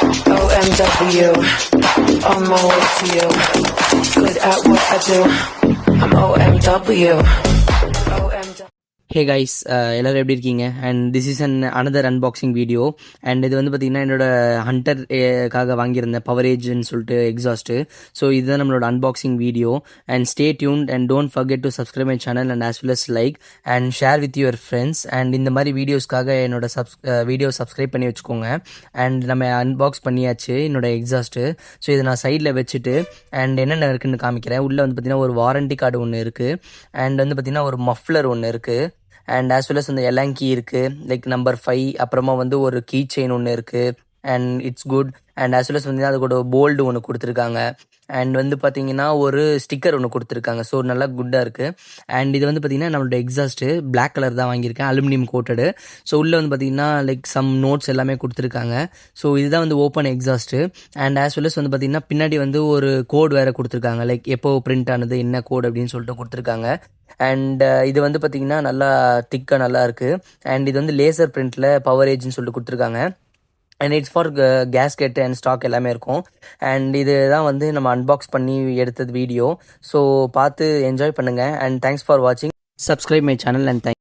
OMW, on my way to you. Good at what I do. I'm OMW. Hey guys, எல்லோரும் எப்படி இருக்கீங்க? And this is another unboxing video. And இது வந்து பார்த்திங்கன்னா என்னோட ஹண்டர்காக வாங்கியிருந்தேன் பவரேஜ்னு சொல்லிட்டு எக்ஸாஸ்ட்டு. ஸோ இதுதான் நம்மளோட unboxing video. And stay tuned and don't forget to subscribe my channel and as well as like and share with your friends. And இந்த மாதிரி வீடியோஸ்க்காக என்னோட வீடியோ சப்ஸ்கிரைப் பண்ணி வச்சுக்கோங்க. அண்ட் நம்ம அன்பாக்ஸ் பண்ணியாச்சு என்னோட எக்ஸாஸ்ட்டு. ஸோ இதை நான் சைடில் வச்சுட்டு அண்ட் என்னென்ன இருக்குதுன்னு காமிக்கிறேன். உள்ளே வந்து பார்த்திங்கன்னா ஒரு வாரண்டி கார்டு ஒன்று இருக்குது. அண்ட் வந்து பார்த்திங்கன்னா ஒரு மஃப்ளர் ஒன்று இருக்குது. அண்ட் ஆஸ் வெல் அஸ் அந்த எலாங்கி இருக்குது, லைக் நம்பர் 5. அப்புறமா வந்து ஒரு கீ செயின் ஒன்று இருக்குது. And it's good. And as well as வந்து அது கூட போல்டு ஒன்று கொடுத்துருக்காங்க. அண்ட் வந்து பார்த்தீங்கன்னா ஒரு ஸ்டிக்கர் ஒன்று கொடுத்துருக்காங்க. ஸோ நல்லா குட்டாக இருக்குது. அண்ட் இது வந்து பார்த்திங்கன்னா நம்மளோட எக்ஸாஸ்ட்டு பிளாக் கலர் தான் வாங்கியிருக்கேன், அலுமினியம் கோட்டடு. ஸோ உள்ளே வந்து பார்த்திங்கன்னா லைக் சம் நோட்ஸ் எல்லாமே கொடுத்துருக்காங்க. ஸோ இதுதான் வந்து open exhaust. And as well as வந்து பார்த்திங்கன்னா பின்னாடி வந்து ஒரு கோட் வேறு கொடுத்துருக்காங்க, லைக் எப்போ பிரிண்ட் ஆனது என்ன கோட் அப்படின்னு சொல்லிட்டு கொடுத்துருக்காங்க. அண்ட் இது வந்து பார்த்திங்கன்னா நல்லா திக்காக நல்லா இருக்குது. அண்ட் இது வந்து லேசர் பிரிண்டில் பவரேஜ்னு சொல்லிட்டு கொடுத்துருக்காங்க. And it's for gasket and stock எல்லாமே இருக்கும். அண்ட் இது தான் வந்து நம்ம அன்பாக்ஸ் பண்ணி எடுத்தது வீடியோ. ஸோ பார்த்து என்ஜாய் பண்ணுங்கள். அண்ட் தேங்க்ஸ் ஃபார் வாட்சிங். Subscribe my channel and thanks.